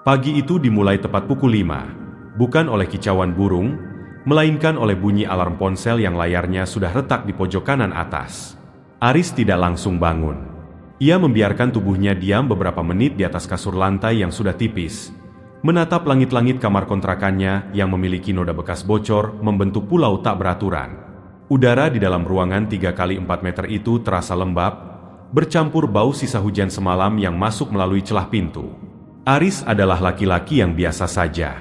Pagi itu dimulai tepat pukul 5, bukan oleh kicauan burung, melainkan oleh bunyi alarm ponsel yang layarnya sudah retak di pojok kanan atas. Aris tidak langsung bangun. Ia membiarkan tubuhnya diam beberapa menit di atas kasur lantai yang sudah tipis, menatap langit-langit kamar kontrakannya yang memiliki noda bekas bocor membentuk pulau tak beraturan. Udara di dalam ruangan 3 kali 4 meter itu terasa lembab, bercampur bau sisa hujan semalam yang masuk melalui celah pintu. Aris adalah laki-laki yang biasa saja.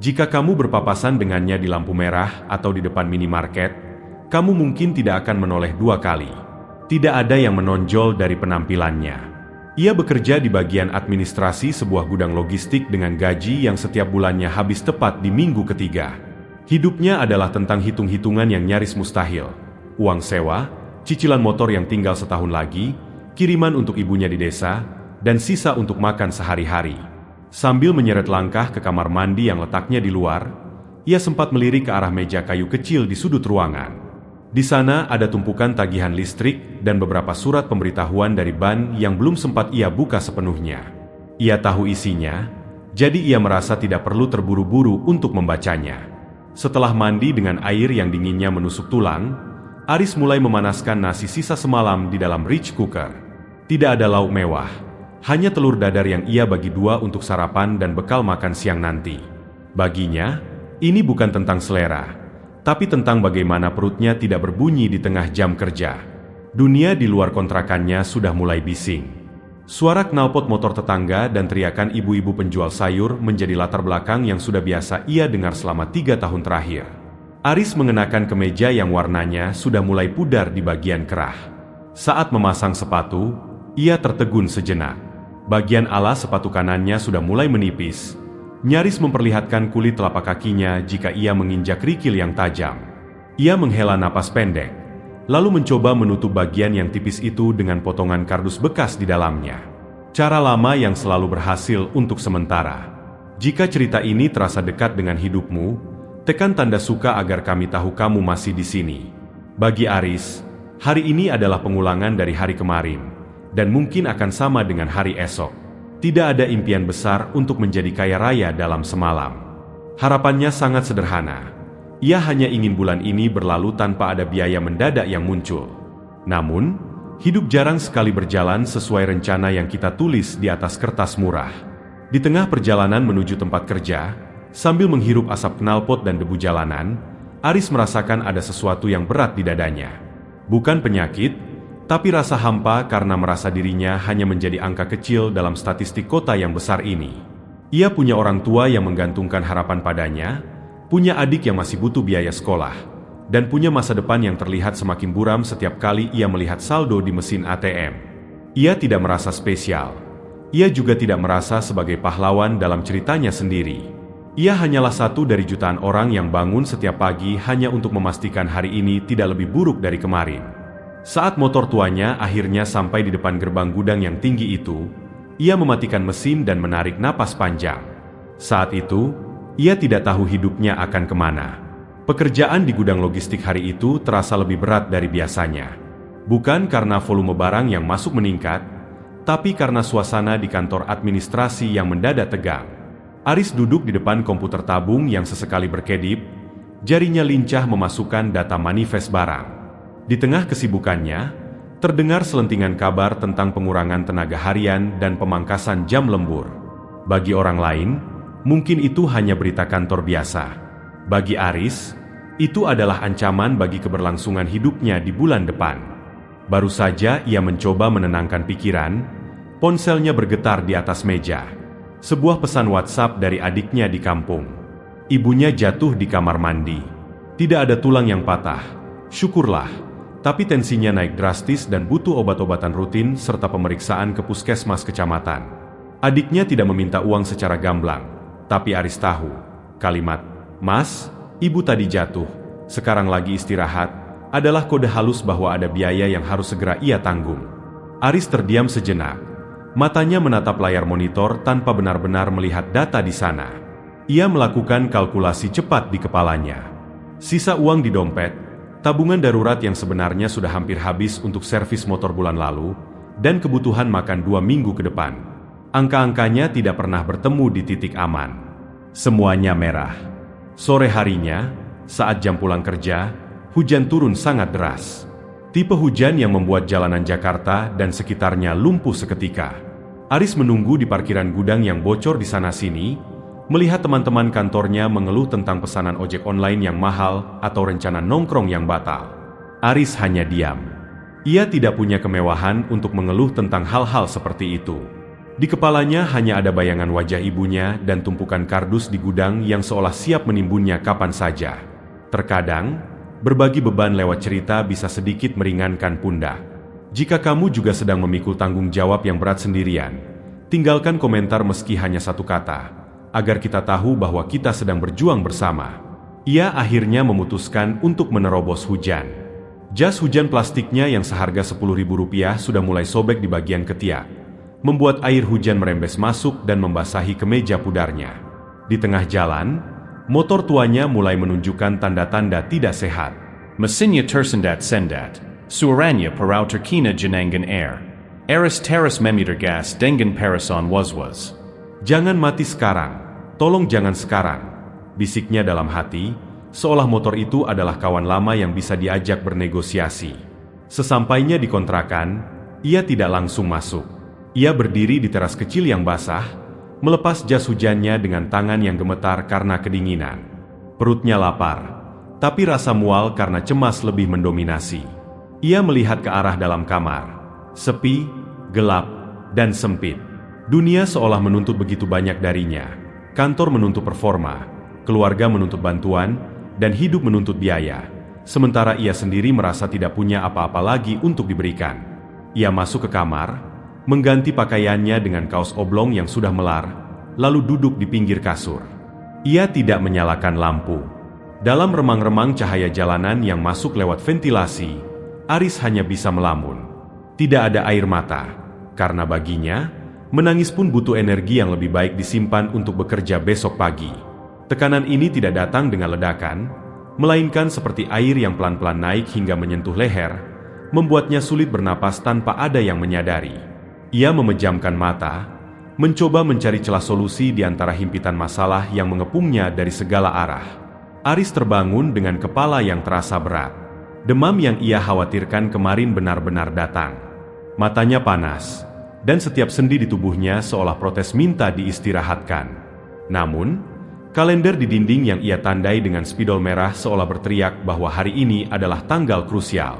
Jika kamu berpapasan dengannya di lampu merah atau di depan minimarket, kamu mungkin tidak akan menoleh 2 kali. Tidak ada yang menonjol dari penampilannya. Ia bekerja di bagian administrasi sebuah gudang logistik dengan gaji yang setiap bulannya habis tepat di minggu ketiga. Hidupnya adalah tentang hitung-hitungan yang nyaris mustahil. Uang sewa, cicilan motor yang tinggal setahun lagi, kiriman untuk ibunya di desa, dan sisa untuk makan sehari-hari. Sambil menyeret langkah ke kamar mandi yang letaknya di luar, ia sempat melirik ke arah meja kayu kecil di sudut ruangan. Di sana ada tumpukan tagihan listrik dan beberapa surat pemberitahuan dari ban yang belum sempat ia buka sepenuhnya. Ia tahu isinya, jadi ia merasa tidak perlu terburu-buru untuk membacanya. Setelah mandi dengan air yang dinginnya menusuk tulang, Aris mulai memanaskan nasi sisa semalam di dalam rice cooker. Tidak ada lauk mewah, hanya telur dadar yang ia bagi 2 untuk sarapan dan bekal makan siang nanti. Baginya, ini bukan tentang selera, tapi tentang bagaimana perutnya tidak berbunyi di tengah jam kerja. Dunia di luar kontrakannya sudah mulai bising. Suara knalpot motor tetangga dan teriakan ibu-ibu penjual sayur menjadi latar belakang yang sudah biasa ia dengar selama 3 tahun terakhir. Aris mengenakan kemeja yang warnanya sudah mulai pudar di bagian kerah. Saat memasang sepatu, ia tertegun sejenak. Bagian alas sepatu kanannya sudah mulai menipis, nyaris memperlihatkan kulit telapak kakinya jika ia menginjak kerikil yang tajam. Ia menghela napas pendek, lalu mencoba menutup bagian yang tipis itu dengan potongan kardus bekas di dalamnya. Cara lama yang selalu berhasil untuk sementara. Jika cerita ini terasa dekat dengan hidupmu, tekan tanda suka agar kami tahu kamu masih di sini. Bagi Aris, hari ini adalah pengulangan dari hari kemarin, dan mungkin akan sama dengan hari esok. Tidak ada impian besar untuk menjadi kaya raya dalam semalam. Harapannya sangat sederhana. Ia hanya ingin bulan ini berlalu tanpa ada biaya mendadak yang muncul. Namun, hidup jarang sekali berjalan sesuai rencana yang kita tulis di atas kertas murah. Di tengah perjalanan menuju tempat kerja, sambil menghirup asap knalpot dan debu jalanan, Aris merasakan ada sesuatu yang berat di dadanya. Bukan penyakit, tapi rasa hampa karena merasa dirinya hanya menjadi angka kecil dalam statistik kota yang besar ini. Ia punya orang tua yang menggantungkan harapan padanya, punya adik yang masih butuh biaya sekolah, dan punya masa depan yang terlihat semakin buram setiap kali ia melihat saldo di mesin ATM. Ia tidak merasa spesial. Ia juga tidak merasa sebagai pahlawan dalam ceritanya sendiri. Ia hanyalah satu dari jutaan orang yang bangun setiap pagi hanya untuk memastikan hari ini tidak lebih buruk dari kemarin. Saat motor tuanya akhirnya sampai di depan gerbang gudang yang tinggi itu, ia mematikan mesin dan menarik napas panjang. Saat itu, ia tidak tahu hidupnya akan kemana. Pekerjaan di gudang logistik hari itu terasa lebih berat dari biasanya. Bukan karena volume barang yang masuk meningkat, tapi karena suasana di kantor administrasi yang mendadak tegang. Aris duduk di depan komputer tabung yang sesekali berkedip, jarinya lincah memasukkan data manifest barang. Di tengah kesibukannya, terdengar selentingan kabar tentang pengurangan tenaga harian dan pemangkasan jam lembur. Bagi orang lain, mungkin itu hanya berita kantor biasa. Bagi Aris, itu adalah ancaman bagi keberlangsungan hidupnya di bulan depan. Baru saja ia mencoba menenangkan pikiran, ponselnya bergetar di atas meja. Sebuah pesan WhatsApp dari adiknya di kampung. Ibunya jatuh di kamar mandi. Tidak ada tulang yang patah, syukurlah. Tapi tensinya naik drastis dan butuh obat-obatan rutin serta pemeriksaan ke puskesmas kecamatan. Adiknya tidak meminta uang secara gamblang, tapi Aris tahu, kalimat, "Mas, ibu tadi jatuh, sekarang lagi istirahat," adalah kode halus bahwa ada biaya yang harus segera ia tanggung. Aris terdiam sejenak. Matanya menatap layar monitor tanpa benar-benar melihat data di sana. Ia melakukan kalkulasi cepat di kepalanya. Sisa uang di dompet, tabungan darurat yang sebenarnya sudah hampir habis untuk servis motor bulan lalu, dan kebutuhan makan 2 minggu ke depan. Angka-angkanya tidak pernah bertemu di titik aman. Semuanya merah. Sore harinya, saat jam pulang kerja, hujan turun sangat deras. Tipe hujan yang membuat jalanan Jakarta dan sekitarnya lumpuh seketika. Aris menunggu di parkiran gudang yang bocor di sana-sini, melihat teman-teman kantornya mengeluh tentang pesanan ojek online yang mahal atau rencana nongkrong yang batal. Aris hanya diam. Ia tidak punya kemewahan untuk mengeluh tentang hal-hal seperti itu. Di kepalanya hanya ada bayangan wajah ibunya dan tumpukan kardus di gudang yang seolah siap menimbunnya kapan saja. Terkadang, berbagi beban lewat cerita bisa sedikit meringankan pundak. Jika kamu juga sedang memikul tanggung jawab yang berat sendirian, tinggalkan komentar meski hanya satu kata, agar kita tahu bahwa kita sedang berjuang bersama. Ia akhirnya memutuskan untuk menerobos hujan. Jas hujan plastiknya yang seharga Rp10.000 sudah mulai sobek di bagian ketiak, membuat air hujan merembes masuk dan membasahi kemeja pudarnya. Di tengah jalan, motor tuanya mulai menunjukkan tanda-tanda tidak sehat. Mesinnya tersendat sendat, suaranya parau terkina jenangan air. Aris teras memeter gas dengan parason was. Jangan mati sekarang, tolong jangan sekarang, bisiknya dalam hati, seolah motor itu adalah kawan lama yang bisa diajak bernegosiasi. Sesampainya di kontrakan, ia tidak langsung masuk. Ia berdiri di teras kecil yang basah, melepas jas hujannya dengan tangan yang gemetar karena kedinginan. Perutnya lapar, tapi rasa mual karena cemas lebih mendominasi. Ia melihat ke arah dalam kamar. Sepi, gelap, dan sempit. Dunia seolah menuntut begitu banyak darinya. Kantor menuntut performa, keluarga menuntut bantuan, dan hidup menuntut biaya. Sementara ia sendiri merasa tidak punya apa-apa lagi untuk diberikan. Ia masuk ke kamar, mengganti pakaiannya dengan kaos oblong yang sudah melar, lalu duduk di pinggir kasur. Ia tidak menyalakan lampu. Dalam remang-remang cahaya jalanan yang masuk lewat ventilasi, Aris hanya bisa melamun. Tidak ada air mata, karena baginya, menangis pun butuh energi yang lebih baik disimpan untuk bekerja besok pagi. Tekanan ini tidak datang dengan ledakan, melainkan seperti air yang pelan-pelan naik hingga menyentuh leher, membuatnya sulit bernapas tanpa ada yang menyadari. Ia memejamkan mata, mencoba mencari celah solusi di antara himpitan masalah yang mengepungnya dari segala arah. Aris terbangun dengan kepala yang terasa berat. Demam yang ia khawatirkan kemarin benar-benar datang. Matanya panas, dan setiap sendi di tubuhnya seolah protes minta diistirahatkan. Namun, kalender di dinding yang ia tandai dengan spidol merah seolah berteriak bahwa hari ini adalah tanggal krusial.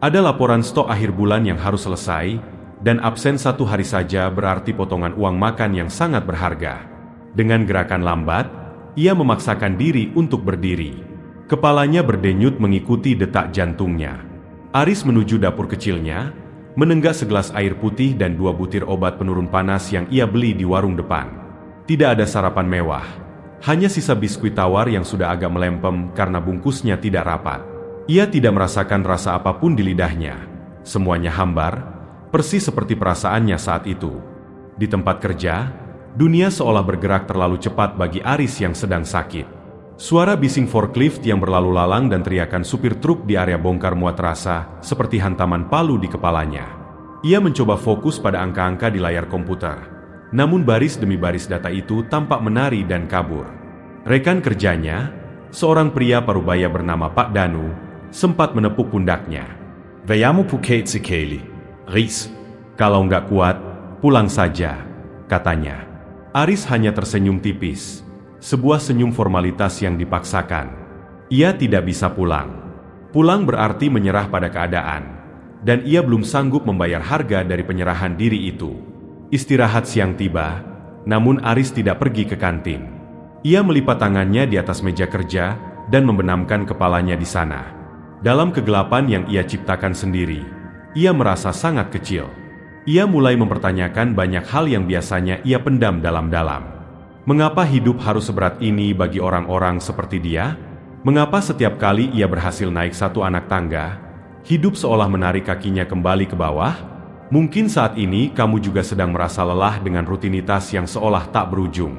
Ada laporan stok akhir bulan yang harus selesai, dan absen 1 hari saja berarti potongan uang makan yang sangat berharga. Dengan gerakan lambat, ia memaksakan diri untuk berdiri. Kepalanya berdenyut mengikuti detak jantungnya. Aris menuju dapur kecilnya, menenggak segelas air putih dan 2 butir obat penurun panas yang ia beli di warung depan. Tidak ada sarapan mewah, hanya sisa biskuit tawar yang sudah agak melempem karena bungkusnya tidak rapat. Ia tidak merasakan rasa apapun di lidahnya. Semuanya hambar, persis seperti perasaannya saat itu. Di tempat kerja, dunia seolah bergerak terlalu cepat bagi Aris yang sedang sakit. Suara bising forklift yang berlalu lalang dan teriakan supir truk di area bongkar muat terasa seperti hantaman palu di kepalanya. Ia mencoba fokus pada angka-angka di layar komputer. Namun baris demi baris data itu tampak menari dan kabur. Rekan kerjanya, seorang pria parubaya bernama Pak Danu, sempat menepuk pundaknya. Vayamo Phuket sekali. Riz, kalau nggak kuat, pulang saja, katanya. Aris hanya tersenyum tipis, sebuah senyum formalitas yang dipaksakan. Ia tidak bisa pulang. Pulang berarti menyerah pada keadaan, dan ia belum sanggup membayar harga dari penyerahan diri itu. Istirahat siang tiba, namun Aris tidak pergi ke kantin. Ia melipat tangannya di atas meja kerja dan membenamkan kepalanya di sana. Dalam kegelapan yang ia ciptakan sendiri, ia merasa sangat kecil. Ia mulai mempertanyakan banyak hal yang biasanya ia pendam dalam-dalam. Mengapa hidup harus seberat ini bagi orang-orang seperti dia? Mengapa setiap kali ia berhasil naik 1 anak tangga, hidup seolah menarik kakinya kembali ke bawah? Mungkin saat ini kamu juga sedang merasa lelah dengan rutinitas yang seolah tak berujung.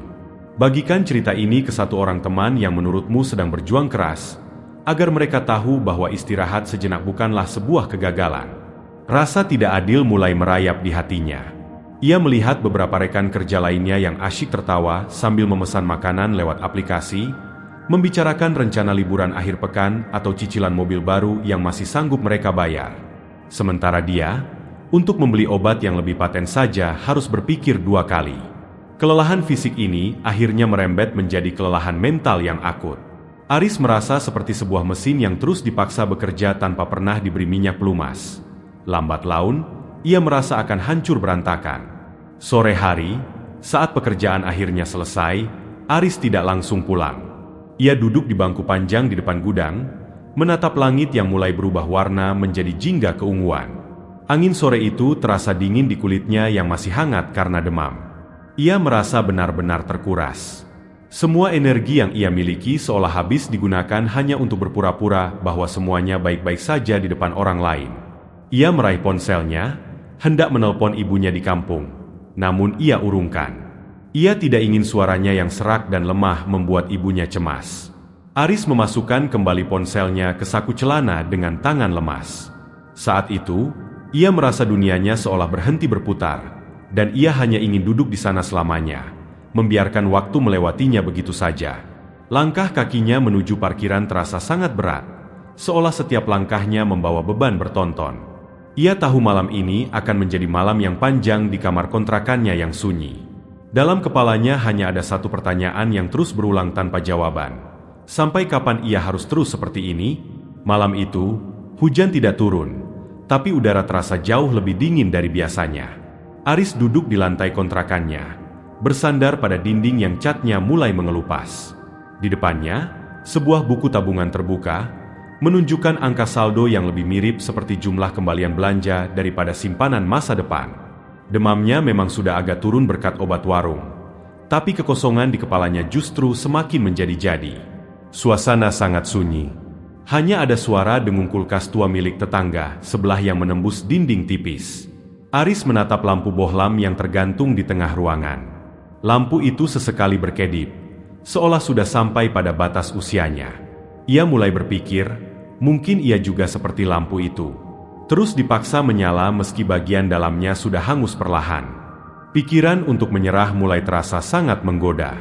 Bagikan cerita ini ke 1 orang teman yang menurutmu sedang berjuang keras, agar mereka tahu bahwa istirahat sejenak bukanlah sebuah kegagalan. Rasa tidak adil mulai merayap di hatinya. Ia melihat beberapa rekan kerja lainnya yang asyik tertawa sambil memesan makanan lewat aplikasi, membicarakan rencana liburan akhir pekan atau cicilan mobil baru yang masih sanggup mereka bayar. Sementara dia, untuk membeli obat yang lebih paten saja harus berpikir 2 kali. Kelelahan fisik ini akhirnya merembet menjadi kelelahan mental yang akut. Aris merasa seperti sebuah mesin yang terus dipaksa bekerja tanpa pernah diberi minyak pelumas. Lambat laun, ia merasa akan hancur berantakan. Sore hari, saat pekerjaan akhirnya selesai, Aris tidak langsung pulang. Ia duduk di bangku panjang di depan gudang, menatap langit yang mulai berubah warna menjadi jingga keunguan. Angin sore itu terasa dingin di kulitnya yang masih hangat karena demam. Ia merasa benar-benar terkuras. Semua energi yang ia miliki seolah habis digunakan hanya untuk berpura-pura bahwa semuanya baik-baik saja di depan orang lain. Ia meraih ponselnya, hendak menelpon ibunya di kampung. Namun ia urungkan. Ia tidak ingin suaranya yang serak dan lemah membuat ibunya cemas. Aris memasukkan kembali ponselnya ke saku celana dengan tangan lemas. Saat itu, ia merasa dunianya seolah berhenti berputar, dan ia hanya ingin duduk di sana selamanya, membiarkan waktu melewatinya begitu saja. Langkah kakinya menuju parkiran terasa sangat berat, seolah setiap langkahnya membawa beban bertonton. Ia tahu malam ini akan menjadi malam yang panjang di kamar kontrakannya yang sunyi. Dalam kepalanya hanya ada satu pertanyaan yang terus berulang tanpa jawaban. Sampai kapan ia harus terus seperti ini? Malam itu, hujan tidak turun, tapi udara terasa jauh lebih dingin dari biasanya. Aris duduk di lantai kontrakannya, bersandar pada dinding yang catnya mulai mengelupas. Di depannya, sebuah buku tabungan terbuka, menunjukkan angka saldo yang lebih mirip seperti jumlah kembalian belanja daripada simpanan masa depan. Demamnya memang sudah agak turun berkat obat warung, tapi kekosongan di kepalanya justru semakin menjadi-jadi. Suasana sangat sunyi. Hanya ada suara dengung kulkas tua milik tetangga sebelah yang menembus dinding tipis. Aris menatap lampu bohlam yang tergantung di tengah ruangan. Lampu itu sesekali berkedip, seolah sudah sampai pada batas usianya. Ia mulai berpikir, mungkin ia juga seperti lampu itu, terus dipaksa menyala meski bagian dalamnya sudah hangus perlahan. Pikiran untuk menyerah mulai terasa sangat menggoda.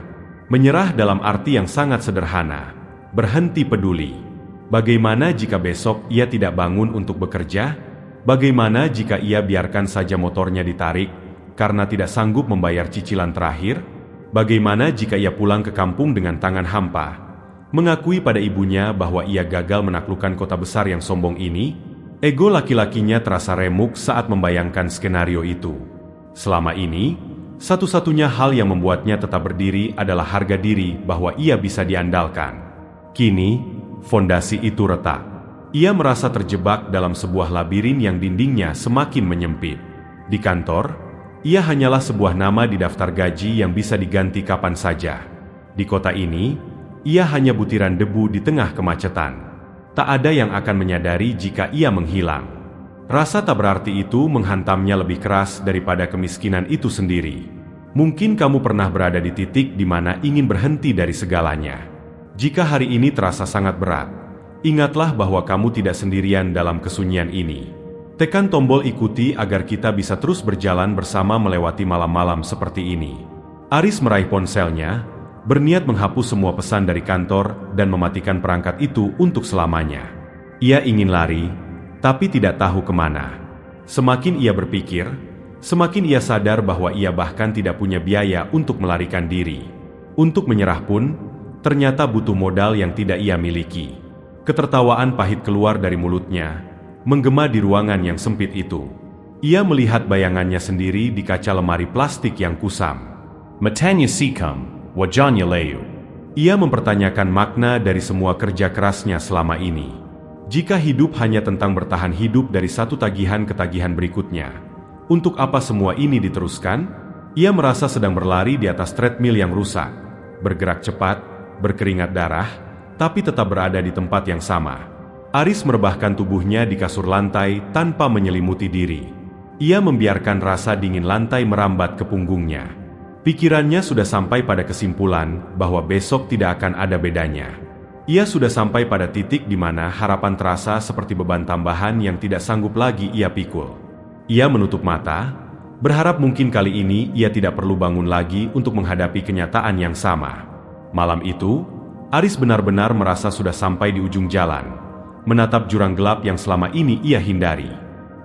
Menyerah dalam arti yang sangat sederhana, berhenti peduli. Bagaimana jika besok ia tidak bangun untuk bekerja? Bagaimana jika ia biarkan saja motornya ditarik karena tidak sanggup membayar cicilan terakhir? Bagaimana jika ia pulang ke kampung dengan tangan hampa, mengakui pada ibunya bahwa ia gagal menaklukkan kota besar yang sombong ini? Ego laki-lakinya terasa remuk saat membayangkan skenario itu. Selama ini, satu-satunya hal yang membuatnya tetap berdiri adalah harga diri bahwa ia bisa diandalkan. Kini, fondasi itu retak. Ia merasa terjebak dalam sebuah labirin yang dindingnya semakin menyempit. Di kantor, ia hanyalah sebuah nama di daftar gaji yang bisa diganti kapan saja. Di kota ini, ia hanya butiran debu di tengah kemacetan. Tak ada yang akan menyadari jika ia menghilang. Rasa tak berarti itu menghantamnya lebih keras daripada kemiskinan itu sendiri. Mungkin kamu pernah berada di titik di mana ingin berhenti dari segalanya. Jika hari ini terasa sangat berat, ingatlah bahwa kamu tidak sendirian dalam kesunyian ini. Tekan tombol ikuti agar kita bisa terus berjalan bersama melewati malam-malam seperti ini. Aris meraih ponselnya, berniat menghapus semua pesan dari kantor dan mematikan perangkat itu untuk selamanya. Ia ingin lari, tapi tidak tahu kemana. Semakin ia berpikir, semakin ia sadar bahwa ia bahkan tidak punya biaya untuk melarikan diri. Untuk menyerah pun, ternyata butuh modal yang tidak ia miliki. Ketertawaan pahit keluar dari mulutnya, menggema di ruangan yang sempit itu. Ia melihat bayangannya sendiri di kaca lemari plastik yang kusam. Matanya sikam. Wajahnya layu. Ia mempertanyakan makna dari semua kerja kerasnya selama ini. Jika hidup hanya tentang bertahan hidup dari satu tagihan ke tagihan berikutnya, untuk apa semua ini diteruskan? Ia merasa sedang berlari di atas treadmill yang rusak, bergerak cepat, berkeringat darah, tapi tetap berada di tempat yang sama. Aris merebahkan tubuhnya di kasur lantai tanpa menyelimuti diri. Ia membiarkan rasa dingin lantai merambat ke punggungnya. Pikirannya sudah sampai pada kesimpulan bahwa besok tidak akan ada bedanya. Ia sudah sampai pada titik di mana harapan terasa seperti beban tambahan yang tidak sanggup lagi ia pikul. Ia menutup mata, Berharap mungkin kali ini ia tidak perlu bangun lagi untuk menghadapi kenyataan yang sama. Malam itu, Aris benar-benar merasa sudah sampai di ujung jalan, menatap jurang gelap yang selama ini ia hindari.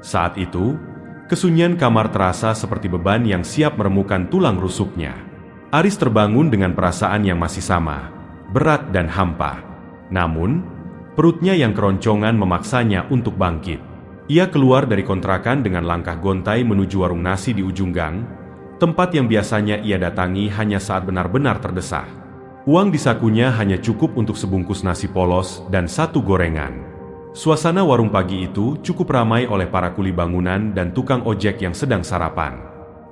Saat itu, kesunyian kamar terasa seperti beban yang siap meremukan tulang rusuknya. Aris terbangun dengan perasaan yang masih sama, berat dan hampa. Namun, perutnya yang keroncongan memaksanya untuk bangkit. Ia keluar dari kontrakan dengan langkah gontai menuju warung nasi di ujung gang, tempat yang biasanya ia datangi hanya saat benar-benar terdesak. Uang di sakunya hanya cukup untuk sebungkus nasi polos dan satu gorengan. Suasana warung pagi itu cukup ramai oleh para kuli bangunan dan tukang ojek yang sedang sarapan.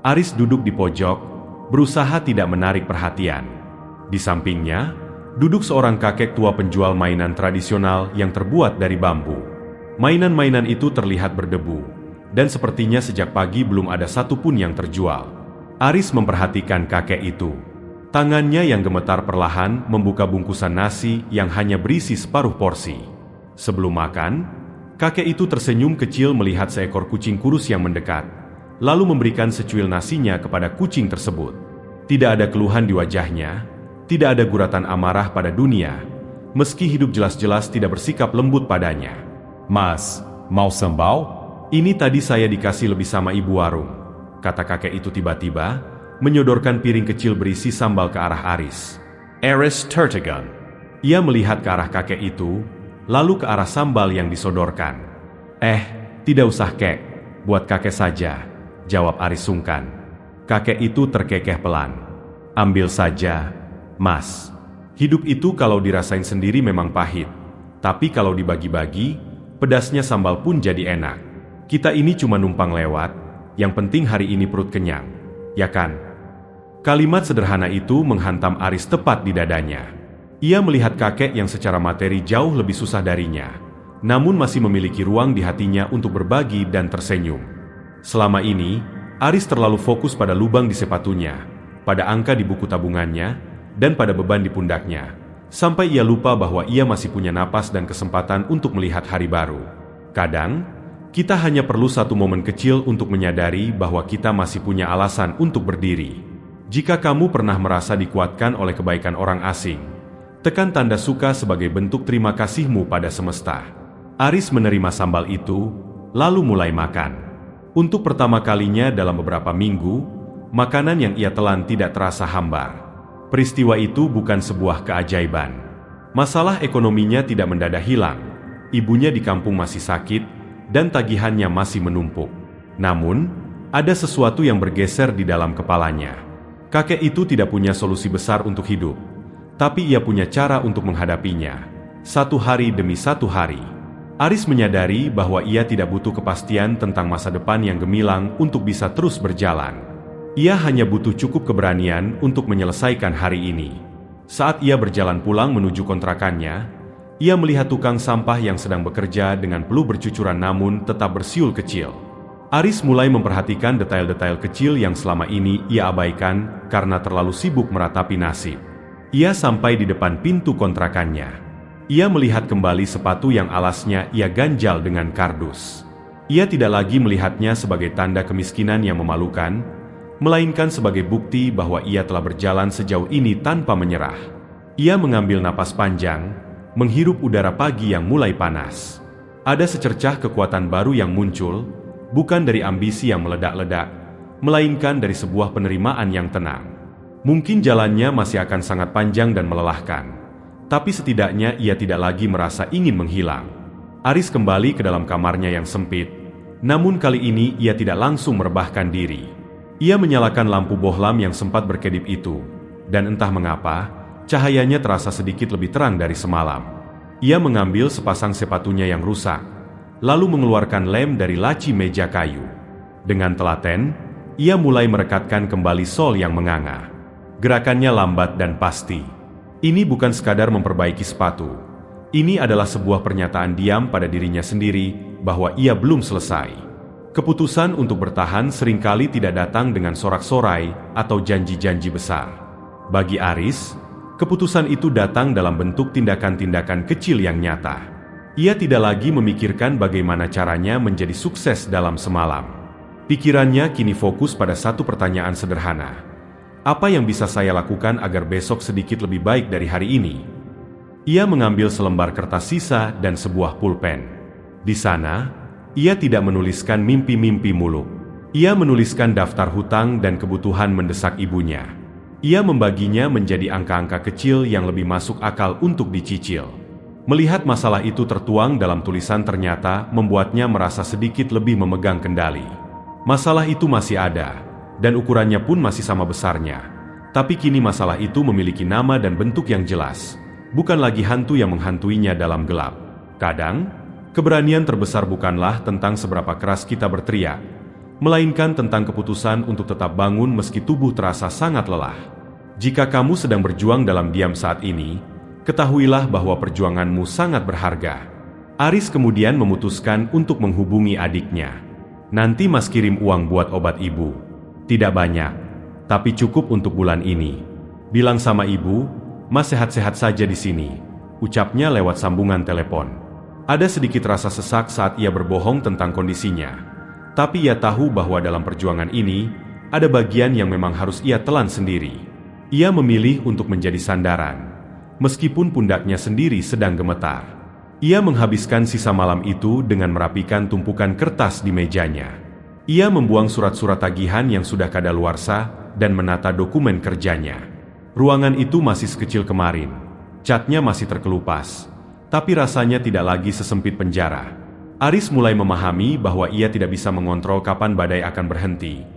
Aris duduk di pojok, berusaha tidak menarik perhatian. Di sampingnya, duduk seorang kakek tua penjual mainan tradisional yang terbuat dari bambu. Mainan-mainan itu terlihat berdebu, dan sepertinya sejak pagi belum ada satupun yang terjual. Aris memperhatikan kakek itu. Tangannya yang gemetar perlahan membuka bungkusan nasi yang hanya berisi separuh porsi. Sebelum makan, kakek itu tersenyum kecil melihat seekor kucing kurus yang mendekat, lalu memberikan secuil nasinya kepada kucing tersebut. Tidak ada keluhan di wajahnya, tidak ada guratan amarah pada dunia, meski hidup jelas-jelas tidak bersikap lembut padanya. "Mas, mau sembau?" "Ini tadi saya dikasih lebih sama ibu warung," kata kakek itu tiba-tiba, menyodorkan piring kecil berisi sambal ke arah Aris. Aris tertegun. Ia melihat ke arah kakek itu, lalu ke arah sambal yang disodorkan. Tidak usah kek, buat kakek saja," jawab Aris sungkan. Kakek itu terkekeh pelan. "Ambil saja, Mas. Hidup itu kalau dirasain sendiri memang pahit, tapi kalau dibagi-bagi, pedasnya sambal pun jadi enak. Kita ini cuma numpang lewat, yang penting hari ini perut kenyang, ya kan?" Kalimat sederhana itu menghantam Aris tepat di dadanya. Ia melihat kakek yang secara materi jauh lebih susah darinya, namun masih memiliki ruang di hatinya untuk berbagi dan tersenyum. Selama ini, Aris terlalu fokus pada lubang di sepatunya, pada angka di buku tabungannya, dan pada beban di pundaknya, sampai ia lupa bahwa ia masih punya napas dan kesempatan untuk melihat hari baru. Kadang, kita hanya perlu satu momen kecil untuk menyadari bahwa kita masih punya alasan untuk berdiri. Jika kamu pernah merasa dikuatkan oleh kebaikan orang asing, tekan tanda suka sebagai bentuk terima kasihmu pada semesta. Aris menerima sambal itu, lalu mulai makan. Untuk pertama kalinya dalam beberapa minggu, makanan yang ia telan tidak terasa hambar. Peristiwa itu bukan sebuah keajaiban. Masalah ekonominya tidak mendadak hilang. Ibunya di kampung masih sakit, dan tagihannya masih menumpuk. Namun, ada sesuatu yang bergeser di dalam kepalanya. Kakek itu tidak punya solusi besar untuk hidup, tapi ia punya cara untuk menghadapinya, satu hari demi satu hari. Aris menyadari bahwa ia tidak butuh kepastian tentang masa depan yang gemilang untuk bisa terus berjalan. Ia hanya butuh cukup keberanian untuk menyelesaikan hari ini. Saat ia berjalan pulang menuju kontrakannya, ia melihat tukang sampah yang sedang bekerja dengan peluh bercucuran namun tetap bersiul kecil. Aris mulai memperhatikan detail-detail kecil yang selama ini ia abaikan karena terlalu sibuk meratapi nasib. Ia sampai di depan pintu kontrakannya. Ia melihat kembali sepatu yang alasnya ia ganjal dengan kardus. Ia tidak lagi melihatnya sebagai tanda kemiskinan yang memalukan, melainkan sebagai bukti bahwa ia telah berjalan sejauh ini tanpa menyerah. Ia mengambil napas panjang, menghirup udara pagi yang mulai panas. Ada secercah kekuatan baru yang muncul, bukan dari ambisi yang meledak-ledak, melainkan dari sebuah penerimaan yang tenang. Mungkin jalannya masih akan sangat panjang dan melelahkan, tapi setidaknya ia tidak lagi merasa ingin menghilang. Aris kembali ke dalam kamarnya yang sempit, namun kali ini ia tidak langsung merebahkan diri. Ia menyalakan lampu bohlam yang sempat berkedip itu, dan entah mengapa, cahayanya terasa sedikit lebih terang dari semalam. Ia mengambil sepasang sepatunya yang rusak, lalu mengeluarkan lem dari laci meja kayu. Dengan telaten, ia mulai merekatkan kembali sol yang menganga. Gerakannya lambat dan pasti. Ini bukan sekadar memperbaiki sepatu. Ini adalah sebuah pernyataan diam pada dirinya sendiri bahwa ia belum selesai. Keputusan untuk bertahan seringkali tidak datang dengan sorak-sorai atau janji-janji besar. Bagi Aris, keputusan itu datang dalam bentuk tindakan-tindakan kecil yang nyata. Ia tidak lagi memikirkan bagaimana caranya menjadi sukses dalam semalam. Pikirannya kini fokus pada satu pertanyaan sederhana. Apa yang bisa saya lakukan agar besok sedikit lebih baik dari hari ini? Ia mengambil selembar kertas sisa dan sebuah pulpen. Di sana, ia tidak menuliskan mimpi-mimpi muluk. Ia menuliskan daftar hutang dan kebutuhan mendesak ibunya. Ia membaginya menjadi angka-angka kecil yang lebih masuk akal untuk dicicil. Melihat masalah itu tertuang dalam tulisan ternyata membuatnya merasa sedikit lebih memegang kendali. Masalah itu masih ada, dan ukurannya pun masih sama besarnya. Tapi kini masalah itu memiliki nama dan bentuk yang jelas, bukan lagi hantu yang menghantuinya dalam gelap. Kadang, keberanian terbesar bukanlah tentang seberapa keras kita berteriak, melainkan tentang keputusan untuk tetap bangun meski tubuh terasa sangat lelah. Jika kamu sedang berjuang dalam diam saat ini, ketahuilah bahwa perjuanganmu sangat berharga. Aris kemudian memutuskan untuk menghubungi adiknya. Nanti Mas kirim uang buat obat ibu. Tidak banyak, tapi cukup untuk bulan ini. Bilang sama ibu, Mas sehat-sehat saja di sini, ucapnya lewat sambungan telepon. Ada sedikit rasa sesak saat ia berbohong tentang kondisinya. Tapi ia tahu bahwa dalam perjuangan ini, ada bagian yang memang harus ia telan sendiri. Ia memilih untuk menjadi sandaran, meskipun pundaknya sendiri sedang gemetar. Ia menghabiskan sisa malam itu dengan merapikan tumpukan kertas di mejanya. Ia membuang surat-surat tagihan yang sudah kadaluarsa dan menata dokumen kerjanya. Ruangan itu masih sekecil kemarin. Catnya masih terkelupas, tapi rasanya tidak lagi sesempit penjara. Aris mulai memahami bahwa ia tidak bisa mengontrol kapan badai akan berhenti.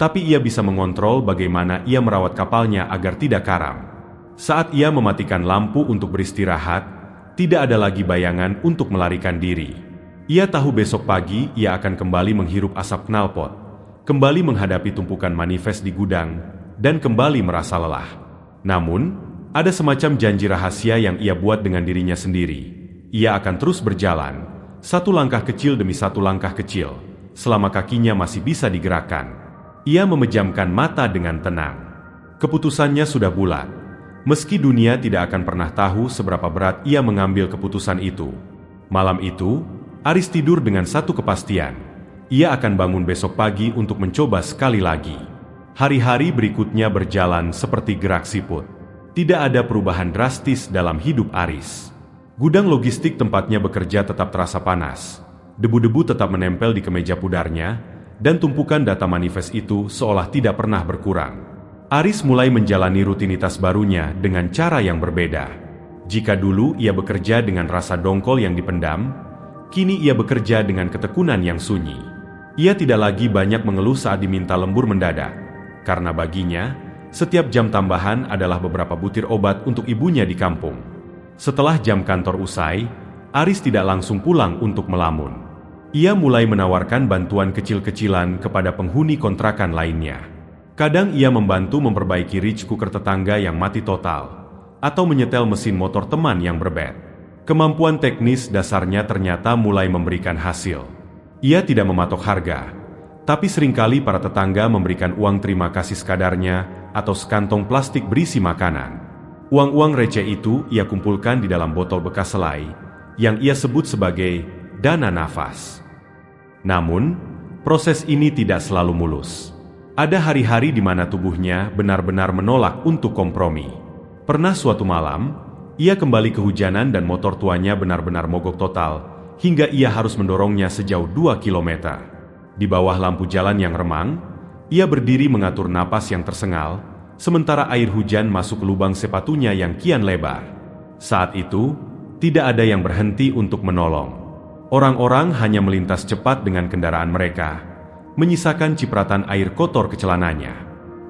Tapi ia bisa mengontrol bagaimana ia merawat kapalnya agar tidak karam. Saat ia mematikan lampu untuk beristirahat, tidak ada lagi bayangan untuk melarikan diri. Ia tahu besok pagi ia akan kembali menghirup asap knalpot, kembali menghadapi tumpukan manifest di gudang, dan kembali merasa lelah. Namun, ada semacam janji rahasia yang ia buat dengan dirinya sendiri. Ia akan terus berjalan, satu langkah kecil demi satu langkah kecil, selama kakinya masih bisa digerakkan. Ia memejamkan mata dengan tenang. Keputusannya sudah bulat. Meski dunia tidak akan pernah tahu seberapa berat ia mengambil keputusan itu. Malam itu, Aris tidur dengan satu kepastian. Ia akan bangun besok pagi untuk mencoba sekali lagi. Hari-hari berikutnya berjalan seperti gerak siput. Tidak ada perubahan drastis dalam hidup Aris. Gudang logistik tempatnya bekerja tetap terasa panas. Debu-debu tetap menempel di kemeja pudarnya, dan tumpukan data manifest itu seolah tidak pernah berkurang. Aris mulai menjalani rutinitas barunya dengan cara yang berbeda. Jika dulu ia bekerja dengan rasa dongkol yang dipendam, kini ia bekerja dengan ketekunan yang sunyi. Ia tidak lagi banyak mengeluh saat diminta lembur mendadak, karena baginya, setiap jam tambahan adalah beberapa butir obat untuk ibunya di kampung. Setelah jam kantor usai, Aris tidak langsung pulang untuk melamun. Ia mulai menawarkan bantuan kecil-kecilan kepada penghuni kontrakan lainnya. Kadang ia membantu memperbaiki reach cooker tetangga yang mati total, atau menyetel mesin motor teman yang berbet. Kemampuan teknis dasarnya ternyata mulai memberikan hasil. Ia tidak mematok harga, tapi seringkali para tetangga memberikan uang terima kasih sekadarnya atau sekantong plastik berisi makanan. Uang-uang receh itu ia kumpulkan di dalam botol bekas selai, yang ia sebut sebagai dana nafas. Namun, proses ini tidak selalu mulus. Ada hari-hari di mana tubuhnya benar-benar menolak untuk kompromi. Pernah suatu malam, ia kembali kehujanan dan motor tuanya benar-benar mogok total, hingga ia harus mendorongnya sejauh 2 km. Di bawah lampu jalan yang remang, ia berdiri mengatur napas yang tersengal, sementara air hujan masuk ke lubang sepatunya yang kian lebar. Saat itu, tidak ada yang berhenti untuk menolong. Orang-orang hanya melintas cepat dengan kendaraan mereka, menyisakan cipratan air kotor ke celananya.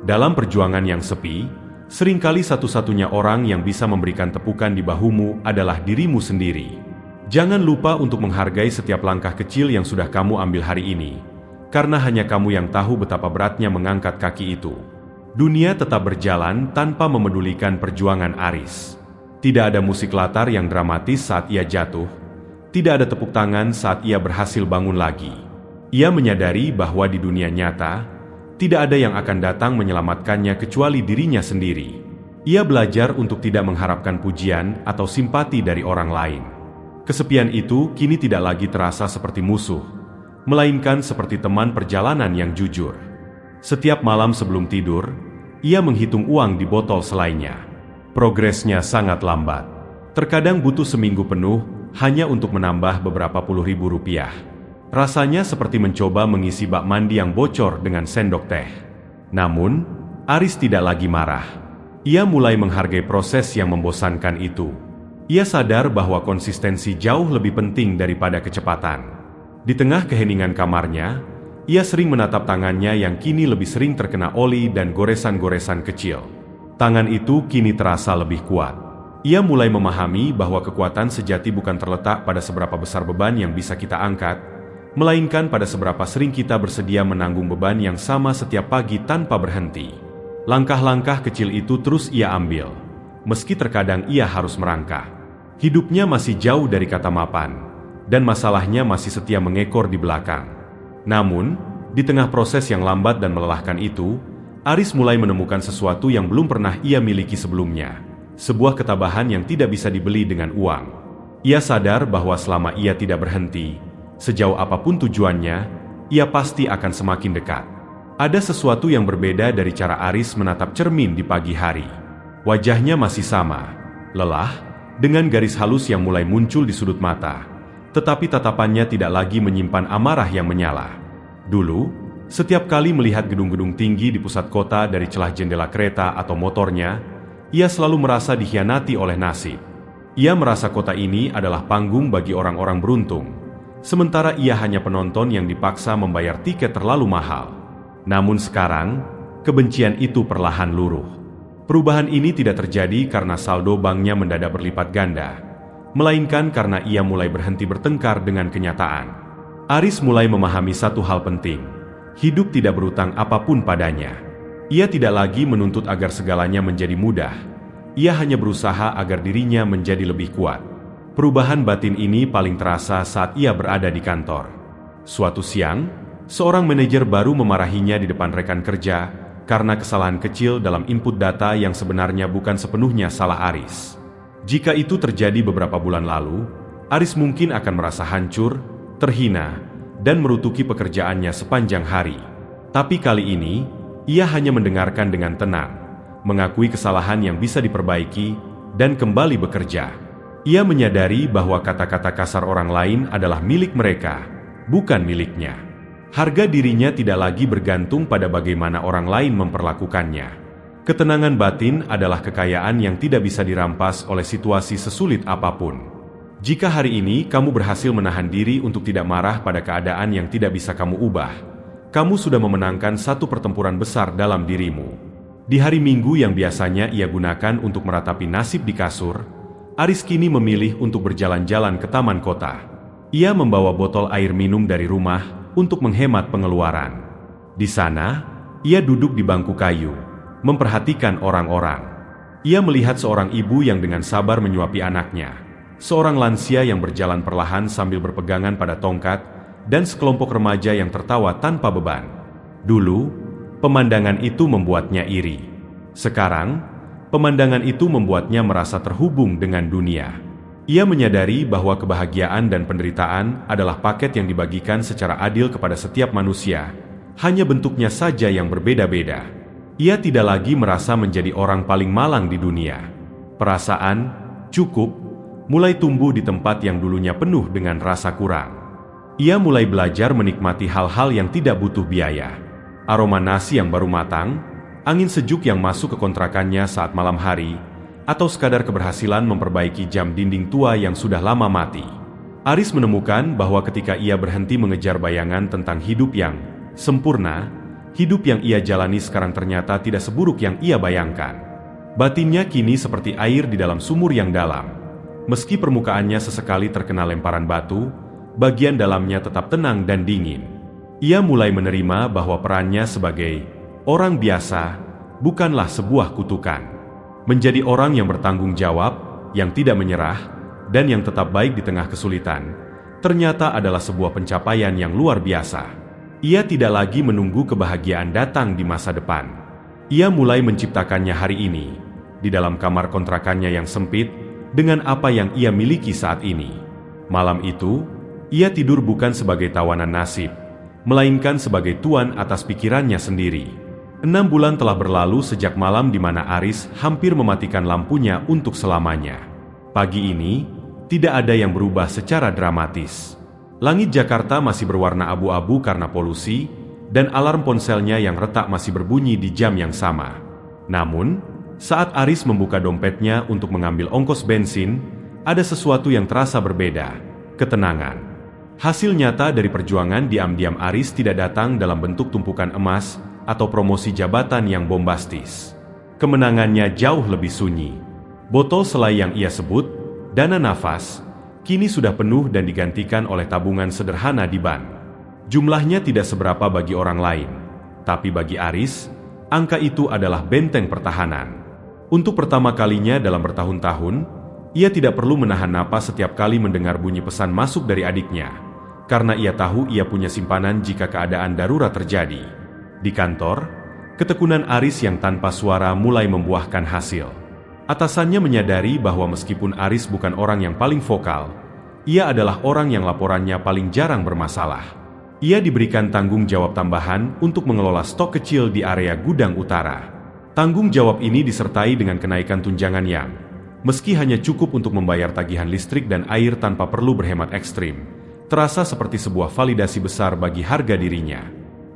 Dalam perjuangan yang sepi, seringkali satu-satunya orang yang bisa memberikan tepukan di bahumu adalah dirimu sendiri. Jangan lupa untuk menghargai setiap langkah kecil yang sudah kamu ambil hari ini, karena hanya kamu yang tahu betapa beratnya mengangkat kaki itu. Dunia tetap berjalan tanpa memedulikan perjuangan Aris. Tidak ada musik latar yang dramatis saat ia jatuh, tidak ada tepuk tangan saat ia berhasil bangun lagi. Ia menyadari bahwa di dunia nyata, tidak ada yang akan datang menyelamatkannya kecuali dirinya sendiri. Ia belajar untuk tidak mengharapkan pujian atau simpati dari orang lain. Kesepian itu kini tidak lagi terasa seperti musuh, melainkan seperti teman perjalanan yang jujur. Setiap malam sebelum tidur, ia menghitung uang di botol selainya. Progresnya sangat lambat. Terkadang butuh seminggu penuh hanya untuk menambah beberapa puluh ribu rupiah. Rasanya seperti mencoba mengisi bak mandi yang bocor dengan sendok teh. Namun, Aris tidak lagi marah. Ia mulai menghargai proses yang membosankan itu. Ia sadar bahwa konsistensi jauh lebih penting daripada kecepatan. Di tengah keheningan kamarnya, ia sering menatap tangannya yang kini lebih sering terkena oli dan goresan-goresan kecil. Tangan itu kini terasa lebih kuat. Ia mulai memahami bahwa kekuatan sejati bukan terletak pada seberapa besar beban yang bisa kita angkat, melainkan pada seberapa sering kita bersedia menanggung beban yang sama setiap pagi tanpa berhenti. Langkah-langkah kecil itu terus ia ambil, meski terkadang ia harus merangkak. Hidupnya masih jauh dari kata mapan, dan masalahnya masih setia mengekor di belakang. Namun, di tengah proses yang lambat dan melelahkan itu, Aris mulai menemukan sesuatu yang belum pernah ia miliki sebelumnya. Sebuah ketabahan yang tidak bisa dibeli dengan uang. Ia sadar bahwa selama ia tidak berhenti, sejauh apapun tujuannya, ia pasti akan semakin dekat. Ada sesuatu yang berbeda dari cara Aris menatap cermin di pagi hari. Wajahnya masih sama, lelah, dengan garis halus yang mulai muncul di sudut mata. Tetapi tatapannya tidak lagi menyimpan amarah yang menyala. Dulu, setiap kali melihat gedung-gedung tinggi di pusat kota dari celah jendela kereta atau motornya, ia selalu merasa dikhianati oleh nasib. Ia merasa kota ini adalah panggung bagi orang-orang beruntung, sementara ia hanya penonton yang dipaksa membayar tiket terlalu mahal. Namun sekarang, kebencian itu perlahan luruh. Perubahan ini tidak terjadi karena saldo banknya mendadak berlipat ganda, melainkan karena ia mulai berhenti bertengkar dengan kenyataan. Aris mulai memahami satu hal penting: hidup tidak berutang apapun padanya. Ia tidak lagi menuntut agar segalanya menjadi mudah. Ia hanya berusaha agar dirinya menjadi lebih kuat. Perubahan batin ini paling terasa saat ia berada di kantor. Suatu siang, seorang manajer baru memarahinya di depan rekan kerja karena kesalahan kecil dalam input data yang sebenarnya bukan sepenuhnya salah Aris. Jika itu terjadi beberapa bulan lalu, Aris mungkin akan merasa hancur, terhina, dan merutuki pekerjaannya sepanjang hari. Tapi kali ini, ia hanya mendengarkan dengan tenang, mengakui kesalahan yang bisa diperbaiki, dan kembali bekerja. Ia menyadari bahwa kata-kata kasar orang lain adalah milik mereka, bukan miliknya. Harga dirinya tidak lagi bergantung pada bagaimana orang lain memperlakukannya. Ketenangan batin adalah kekayaan yang tidak bisa dirampas oleh situasi sesulit apapun. Jika hari ini kamu berhasil menahan diri untuk tidak marah pada keadaan yang tidak bisa kamu ubah, kamu sudah memenangkan satu pertempuran besar dalam dirimu. Di hari Minggu yang biasanya ia gunakan untuk meratapi nasib di kasur, Aris kini memilih untuk berjalan-jalan ke taman kota. Ia membawa botol air minum dari rumah untuk menghemat pengeluaran. Di sana, ia duduk di bangku kayu, memperhatikan orang-orang. Ia melihat seorang ibu yang dengan sabar menyuapi anaknya, seorang lansia yang berjalan perlahan sambil berpegangan pada tongkat, dan sekelompok remaja yang tertawa tanpa beban. Dulu, pemandangan itu membuatnya iri. Sekarang, pemandangan itu membuatnya merasa terhubung dengan dunia. Ia menyadari bahwa kebahagiaan dan penderitaan adalah paket yang dibagikan secara adil kepada setiap manusia, hanya bentuknya saja yang berbeda-beda. Ia tidak lagi merasa menjadi orang paling malang di dunia. Perasaan cukup mulai tumbuh di tempat yang dulunya penuh dengan rasa kurang. Ia mulai belajar menikmati hal-hal yang tidak butuh biaya. Aroma nasi yang baru matang, angin sejuk yang masuk ke kontrakannya saat malam hari, atau sekadar keberhasilan memperbaiki jam dinding tua yang sudah lama mati. Aris menemukan bahwa ketika ia berhenti mengejar bayangan tentang hidup yang sempurna, hidup yang ia jalani sekarang ternyata tidak seburuk yang ia bayangkan. Batinnya kini seperti air di dalam sumur yang dalam. Meski permukaannya sesekali terkena lemparan batu, bagian dalamnya tetap tenang dan dingin. Ia mulai menerima bahwa perannya sebagai orang biasa bukanlah sebuah kutukan. Menjadi orang yang bertanggung jawab, yang tidak menyerah, dan yang tetap baik di tengah kesulitan, ternyata adalah sebuah pencapaian yang luar biasa. Ia tidak lagi menunggu kebahagiaan datang di masa depan. Ia mulai menciptakannya hari ini, di dalam kamar kontrakannya yang sempit, dengan apa yang ia miliki saat ini. Malam itu, Ia tidur bukan sebagai tawanan nasib, melainkan sebagai tuan atas pikirannya sendiri. 6 bulan telah berlalu sejak malam di mana Aris hampir mematikan lampunya untuk selamanya. Pagi ini, tidak ada yang berubah secara dramatis. Langit Jakarta masih berwarna abu-abu karena polusi, dan alarm ponselnya yang retak masih berbunyi di jam yang sama. Namun, saat Aris membuka dompetnya untuk mengambil ongkos bensin, ada sesuatu yang terasa berbeda, ketenangan. Hasil nyata dari perjuangan diam-diam Aris tidak datang dalam bentuk tumpukan emas atau promosi jabatan yang bombastis. Kemenangannya jauh lebih sunyi. Botol selai yang ia sebut, dana nafas, kini sudah penuh dan digantikan oleh tabungan sederhana di bank. Jumlahnya tidak seberapa bagi orang lain, tapi bagi Aris, angka itu adalah benteng pertahanan. Untuk pertama kalinya dalam bertahun-tahun, ia tidak perlu menahan napas setiap kali mendengar bunyi pesan masuk dari adiknya, karena ia tahu ia punya simpanan jika keadaan darurat terjadi. Di kantor, ketekunan Aris yang tanpa suara mulai membuahkan hasil. Atasannya menyadari bahwa meskipun Aris bukan orang yang paling vokal, ia adalah orang yang laporannya paling jarang bermasalah. Ia diberikan tanggung jawab tambahan untuk mengelola stok kecil di area gudang utara. Tanggung jawab ini disertai dengan kenaikan tunjangan yang, meski hanya cukup untuk membayar tagihan listrik dan air tanpa perlu berhemat ekstrim, terasa seperti sebuah validasi besar bagi harga dirinya.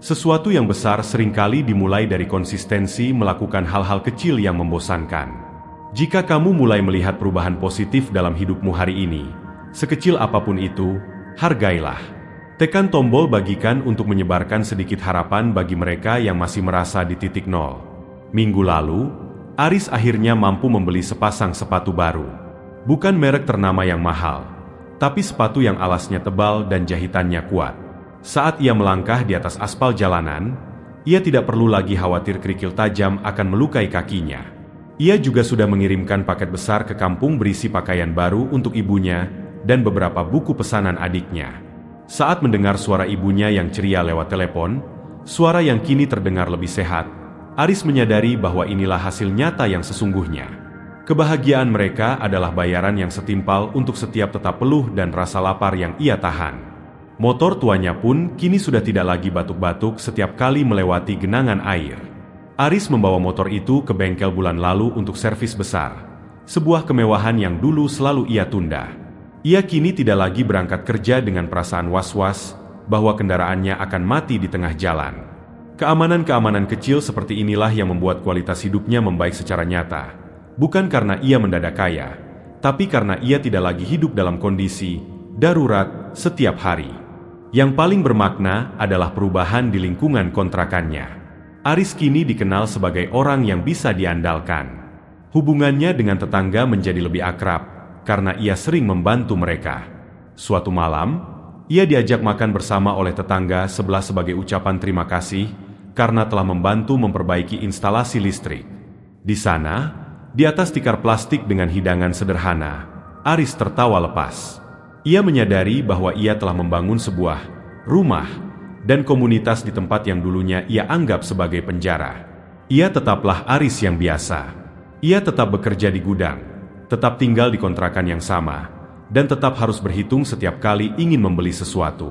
Sesuatu yang besar seringkali dimulai dari konsistensi melakukan hal-hal kecil yang membosankan. Jika kamu mulai melihat perubahan positif dalam hidupmu hari ini, sekecil apapun itu, hargailah. Tekan tombol bagikan untuk menyebarkan sedikit harapan bagi mereka yang masih merasa di titik nol. Minggu lalu, Aris akhirnya mampu membeli sepasang sepatu baru. Bukan merek ternama yang mahal, tapi sepatu yang alasnya tebal dan jahitannya kuat. Saat ia melangkah di atas aspal jalanan, ia tidak perlu lagi khawatir kerikil tajam akan melukai kakinya. Ia juga sudah mengirimkan paket besar ke kampung berisi pakaian baru untuk ibunya dan beberapa buku pesanan adiknya. Saat mendengar suara ibunya yang ceria lewat telepon, suara yang kini terdengar lebih sehat, Aris menyadari bahwa inilah hasil nyata yang sesungguhnya. Kebahagiaan mereka adalah bayaran yang setimpal untuk setiap tetap peluh dan rasa lapar yang ia tahan. Motor tuanya pun kini sudah tidak lagi batuk-batuk setiap kali melewati genangan air. Aris membawa motor itu ke bengkel bulan lalu untuk servis besar, sebuah kemewahan yang dulu selalu ia tunda. Ia kini tidak lagi berangkat kerja dengan perasaan was-was bahwa kendaraannya akan mati di tengah jalan. Keamanan-keamanan kecil seperti inilah yang membuat kualitas hidupnya membaik secara nyata. Bukan karena ia mendadak kaya, tapi karena ia tidak lagi hidup dalam kondisi darurat setiap hari. Yang paling bermakna adalah perubahan di lingkungan kontrakannya. Aris kini dikenal sebagai orang yang bisa diandalkan. Hubungannya dengan tetangga menjadi lebih akrab, karena ia sering membantu mereka. Suatu malam, ia diajak makan bersama oleh tetangga sebelah sebagai ucapan terima kasih, karena telah membantu memperbaiki instalasi listrik. Di sana, di atas tikar plastik dengan hidangan sederhana, Aris tertawa lepas. Ia menyadari bahwa ia telah membangun sebuah rumah dan komunitas di tempat yang dulunya ia anggap sebagai penjara. Ia tetaplah Aris yang biasa. Ia tetap bekerja di gudang, tetap tinggal di kontrakan yang sama, dan tetap harus berhitung setiap kali ingin membeli sesuatu.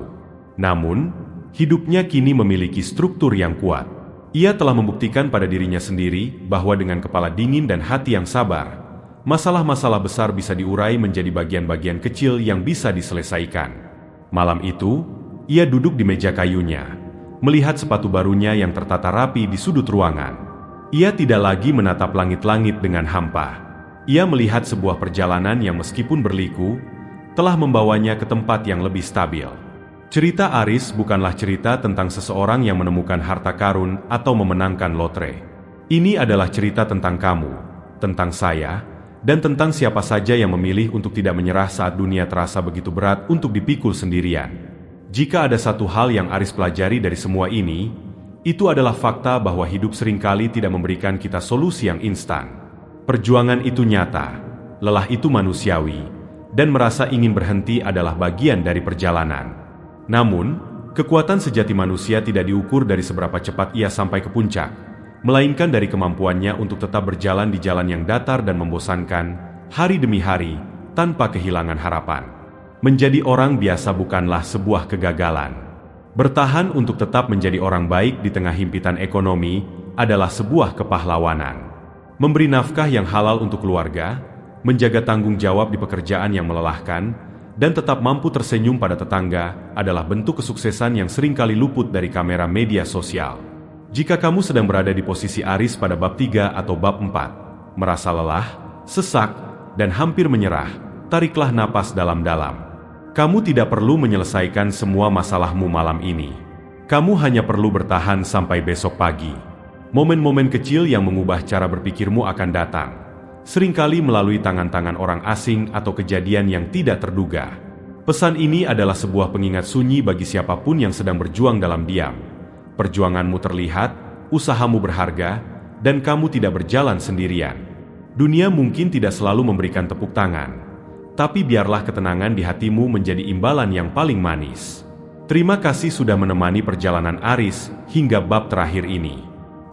Namun, hidupnya kini memiliki struktur yang kuat. Ia telah membuktikan pada dirinya sendiri bahwa dengan kepala dingin dan hati yang sabar, masalah-masalah besar bisa diurai menjadi bagian-bagian kecil yang bisa diselesaikan. Malam itu, ia duduk di meja kayunya, melihat sepatu barunya yang tertata rapi di sudut ruangan. Ia tidak lagi menatap langit-langit dengan hampa. Ia melihat sebuah perjalanan yang meskipun berliku, telah membawanya ke tempat yang lebih stabil. Cerita Aris bukanlah cerita tentang seseorang yang menemukan harta karun atau memenangkan lotre. Ini adalah cerita tentang kamu, tentang saya, dan tentang siapa saja yang memilih untuk tidak menyerah saat dunia terasa begitu berat untuk dipikul sendirian. Jika ada satu hal yang Aris pelajari dari semua ini, itu adalah fakta bahwa hidup seringkali tidak memberikan kita solusi yang instan. Perjuangan itu nyata, lelah itu manusiawi, dan merasa ingin berhenti adalah bagian dari perjalanan. Namun, kekuatan sejati manusia tidak diukur dari seberapa cepat ia sampai ke puncak, melainkan dari kemampuannya untuk tetap berjalan di jalan yang datar dan membosankan, hari demi hari, tanpa kehilangan harapan. Menjadi orang biasa bukanlah sebuah kegagalan. Bertahan untuk tetap menjadi orang baik di tengah himpitan ekonomi adalah sebuah kepahlawanan. Memberi nafkah yang halal untuk keluarga, menjaga tanggung jawab di pekerjaan yang melelahkan, dan tetap mampu tersenyum pada tetangga adalah bentuk kesuksesan yang seringkali luput dari kamera media sosial. Jika kamu sedang berada di posisi Aris pada bab 3 atau bab 4, merasa lelah, sesak, dan hampir menyerah, tariklah napas dalam-dalam. Kamu tidak perlu menyelesaikan semua masalahmu malam ini. Kamu hanya perlu bertahan sampai besok pagi. Momen-momen kecil yang mengubah cara berpikirmu akan datang, seringkali melalui tangan-tangan orang asing atau kejadian yang tidak terduga. Pesan ini adalah sebuah pengingat sunyi bagi siapapun yang sedang berjuang dalam diam. Perjuanganmu terlihat, usahamu berharga, dan kamu tidak berjalan sendirian. Dunia mungkin tidak selalu memberikan tepuk tangan, tapi biarlah ketenangan di hatimu menjadi imbalan yang paling manis. Terima kasih sudah menemani perjalanan Aris hingga bab terakhir ini.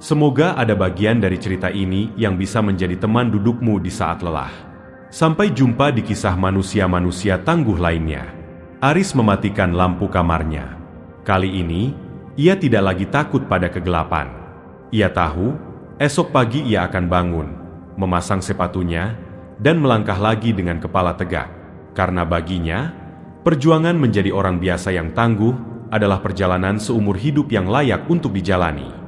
Semoga ada bagian dari cerita ini yang bisa menjadi teman dudukmu di saat lelah. Sampai jumpa di kisah manusia-manusia tangguh lainnya. Aris mematikan lampu kamarnya. Kali ini, ia tidak lagi takut pada kegelapan. Ia tahu, esok pagi ia akan bangun, memasang sepatunya, dan melangkah lagi dengan kepala tegak. Karena baginya, perjuangan menjadi orang biasa yang tangguh adalah perjalanan seumur hidup yang layak untuk dijalani.